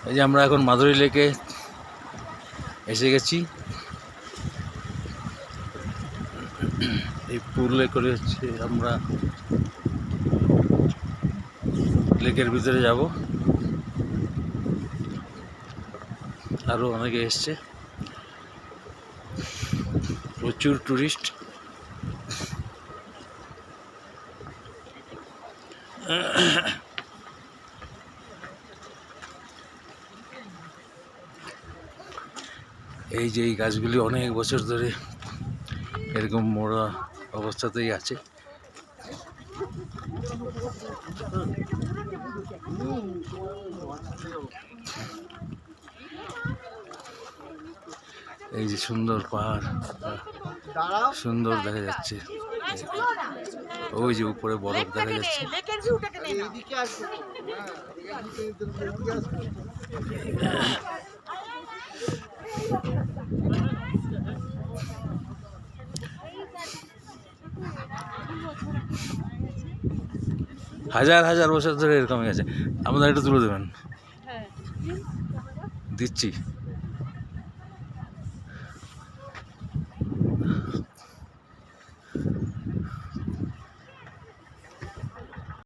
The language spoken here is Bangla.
এই যে আমরা এখন মাধুরী লেকে এসে গেছি। এই পুলে করে হচ্ছে আমরা লেকের ভিতরে যাব। আরও অনেকে এসছে, প্রচুর টুরিস্ট। এই যে এই গাছগুলি অনেক বছর ধরে এরকম মোড়া অবস্থাতেই আছে। এই যে সুন্দর পাহাড়, সুন্দর দেখা যাচ্ছে। ওই যে উপরে বরফ দেখা যাচ্ছে। হাজার হাজার বছর ধরে এরকমই আছে। আমাদের একটু তুলে দেবেন। দিচ্ছি।